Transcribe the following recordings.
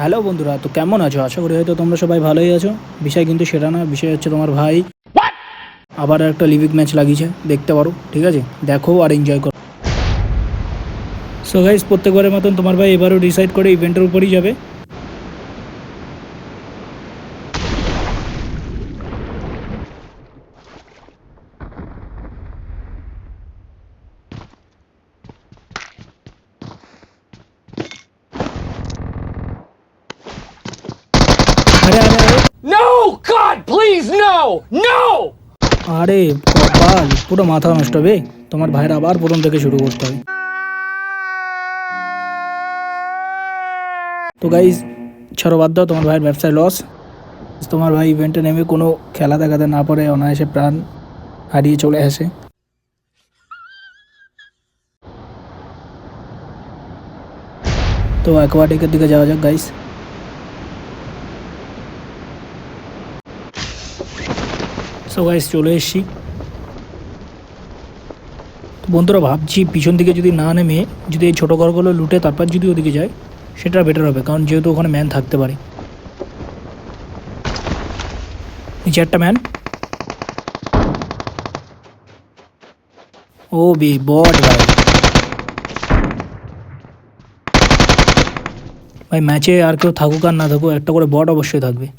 Hello বন্ধুরা, তো কেমন আছো? আশা করি হয়তো তোমরা সবাই ভালোই আছো। বিষয় কিন্তু সেটা না, বিষয় হচ্ছে তোমার ভাই আবার একটা লিভিক ম্যাচ লাগিয়েছে, দেখতে পারো। ঠিক আছে, দেখো আর এনজয় করো। সো গাইস, প্রত্যেকবারের মতন তোমার ভাই এবারও ডিসাইড করে ইভেন্টের উপরই যাবে। আরে আরে আরে No! God, please, no! No! আরে কপাল, পুরো মাথা নষ্ট হবে। তোমার ভাইয়ের আবার প্রথম থেকে শুরু করতে হবে। তো গাইস, ছাড়ো, বাদ দাও, তোমার ভাইয়ের ব্যবসায় লস। তোমার ভাই ইভেন্টে নেমে কোনো খেলা দেখাতে না পারে অনায়াসে প্রাণ হারিয়ে চলে আসে। তো অ্যাকোয়াটিকের দিকে যাওয়া যাক গাইস। সো গাইস, চলে এসেছি। তো বন্ধুরা, ভাবছি পিছন দিকে যদি না নেমে যদি এই ছোটো ঘরগুলো লুটে তারপর যদি ওদিকে যায়, সেটা বেটার হবে, কারণ যেহেতু ওখানে ম্যান থাকতে পারে। নিচে একটা ম্যান। ও বে বট ভাই। ভাই ম্যাচে আর কেউ থাকুক আর না থাকুক, একটা করে বট অবশ্যই থাকবে।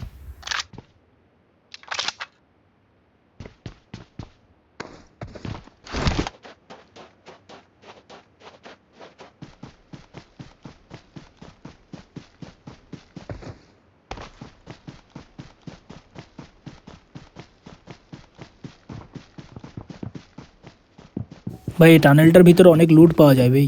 ভাই এই টানেলটার ভিতরে অনেক লুট পাওয়া যায় ভাই।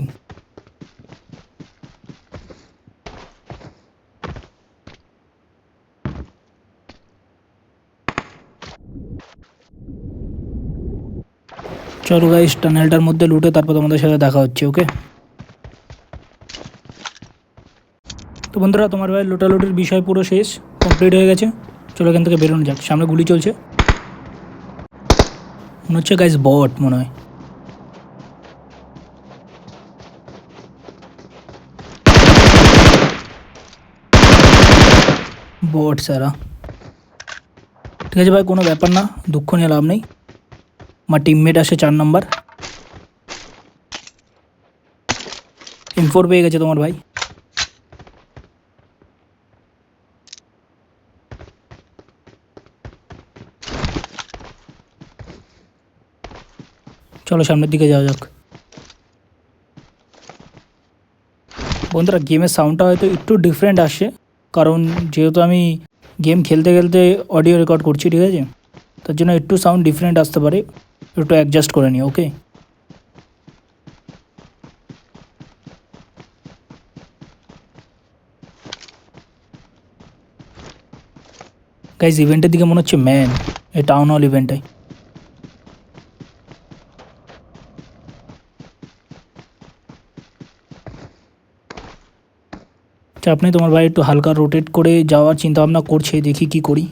চলো গাইস, টানেলটার মধ্যে লুটে তারপর তোমাদের সাথে দেখা হচ্ছে, ওকে? তো বন্ধুরা, তোমার ভাই লুটালুটির বিষয় পুরো শেষ, কমপ্লিট হয়ে গেছে। চলো এখান থেকে বেরোনো যাক, সামনে গুলি চলছে। মনে হচ্ছে গাইস বট মনে হয়। বট সারা। ঠিক আছে ভাই, কোনো ব্যাপার না, দুঃখ নিয়ে লাভ নেই। আমার টিমমেট আসে 4 নম্বর। M4 পেয়ে গেছে তোমার ভাই। চলো সামনের দিকে যাওয়া যাক। বন্ধুরা, গেমের সাউন্ডটা হয়তো একটু ডিফারেন্ট আসছে, কারণ যেহেতু আমি গেম খেলতে খেলতে অডিও রেকর্ড করছি, ঠিক আছে? তার জন্য একটু সাউন্ড ডিফারেন্ট আসতে পারে, একটু অ্যাডজাস্ট করে নিই, ওকে? গাইজ, ইভেন্টের দিকে মনে হচ্ছে ম্যান, এই টাউন হল ইভেন্টে। আচ্ছা, আপনি তোমার ভাই একটু হালকা রোটেট করে যাওয়ার চিন্তা ভাবনা করছে, দেখি কি করি।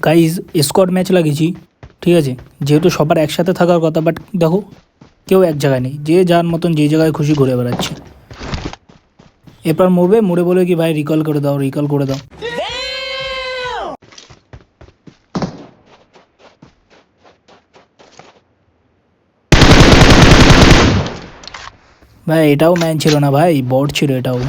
গাইজ, স্কোয়াড ম্যাচ লাগিয়েছি, ঠিক আছে? যেহেতু সবার একসাথে থাকার কথা, বাট দেখো কেউ এক জায়গায় নেই, যে যার মতন যে জায়গায় খুশি ঘুরে বেড়াচ্ছে। এরপর মরবে, মরে বলে কি ভাই রিকল করে দাও, রিকল করে দাও। ভাই এটাও ম্যান ছিল না ভাই, বট ছিল এটাও।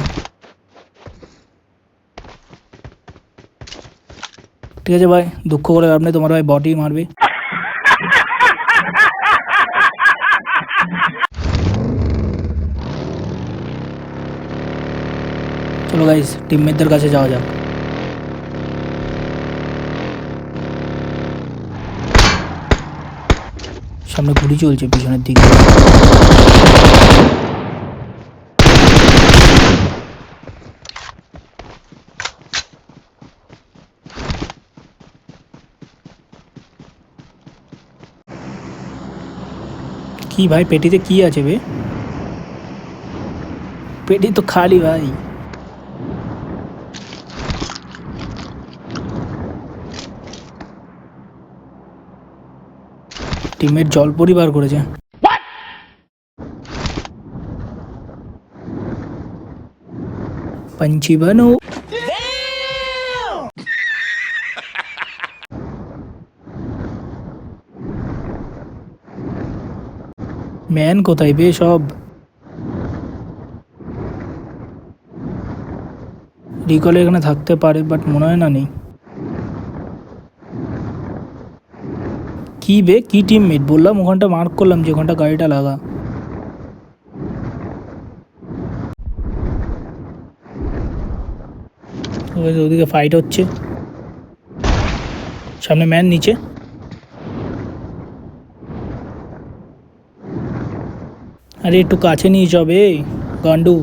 ঠিক আছে ভাই, দুঃখ করে আপনি, তোমার ভাই বটই মারবে। চলো গাইস, টিমমেটদের কাছে যাওয়া যাক। সামনে গুলি চলছে পিছনের দিকে। কি ভাই, পেটিতে কি আছে বে? পেটি তো খালি ভাই। টিমের জল পরিবার করেছে। पंछी बनो। ম্যান কোথায় বে সব? রিকলে এখানে থাকতে পারে, বাট মনে হয় না নেই। কি বে, কি টিমমেট? বললাম ওখানটা মার্ক করলাম যে ওখানটা গাড়িটা লাগা। ওদিকে ফাইট হচ্ছে, সামনে ম্যান, নিচে। আরে একটু কাছে নিয়ে যাবে গান্ডু।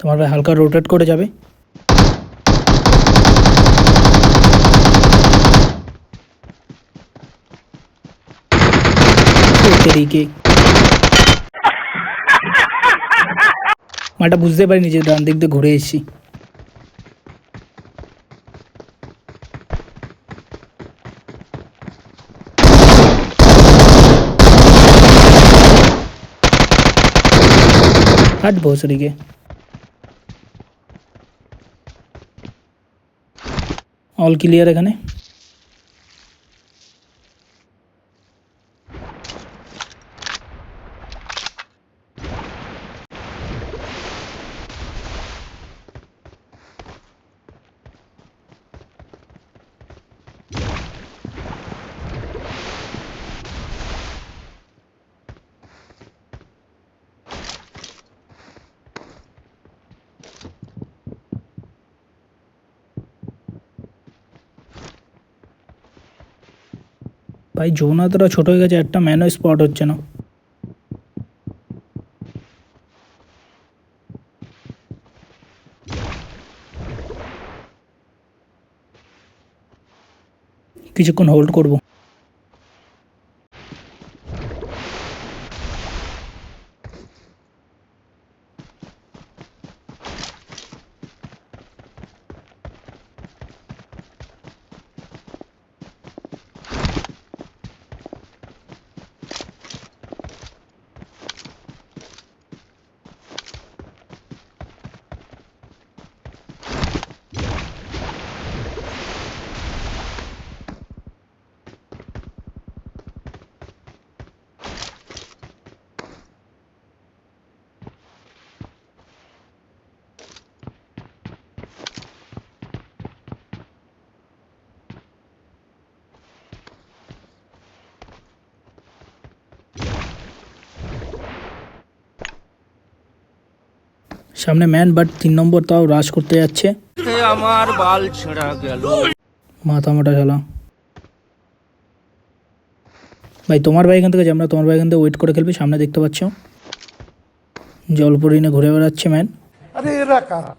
তোমার ভাই হালকা রোটেট করে যাবে। তেরিকে মাটা বুঝতে পারিনি যে ডান দিক দিয়ে ঘুরে এসেছি। হাট ভোসরিকে। অল ক্লিয়ার এখানে। ভাই জোন এতটা ছোট হয়ে গেছে, একটা ম্যানও স্পট হচ্ছে না। কিছুক্ষণ হোল্ড করব। সামনে ম্যান, বাট 3 নম্বর তাও রাশ করতে যাচ্ছে। আমার বাল ছেঁড়া গেল। মাথা মোটা খেলা। ভাই তোমার ভাই এখান থেকে যে আমরা তোমার ভাই এখান থেকে ওয়েট করে খেলবে, সামনে দেখতে পাচ্ছ জলপরিনে ঘুরে বেড়াচ্ছে ম্যান। আরে এরা কারা?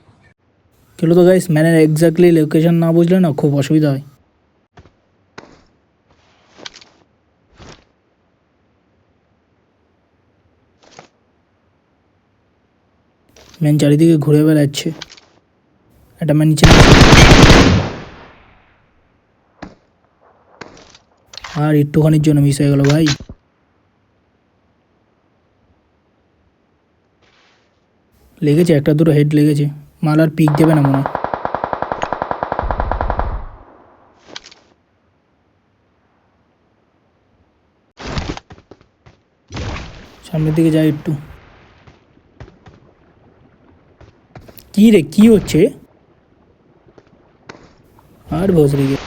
খেলো তো গাইস, ম্যানের এক্স্যাক্টলি লোকেশন না বুঝলে না খুব অসুবিধা হয়। ম্যান চারিদিকে ঘুরে বেড়াচ্ছে। একটা ম্যান নিচে আর একটুখানির জন্য মিস হয়ে গেল ভাই। লেগেছে, একটা দুটো হেড লেগেছে। মাল আর পিক দেবে না মনে হয়। সামনের দিকে যাই একটু। কি রে, কি হচ্ছে? আর ভোসরি গে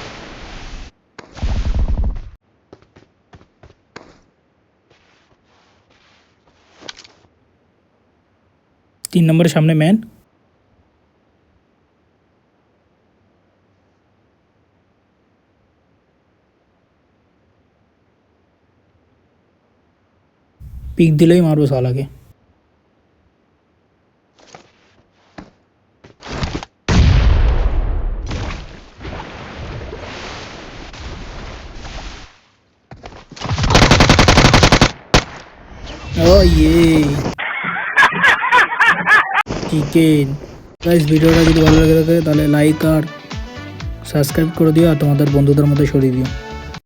3 নম্বরের সামনে ম্যান। পিক দিলেই মারবো সালাকে। ও ইয়ে চিকেন। গাইস ভিডিওটা যদি ভালো লেগে থাকে তাহলে লাইক আর সাবস্ক্রাইব করে দিও আর তোমাদের বন্ধুদের মধ্যে ছড়িয়ে দিও।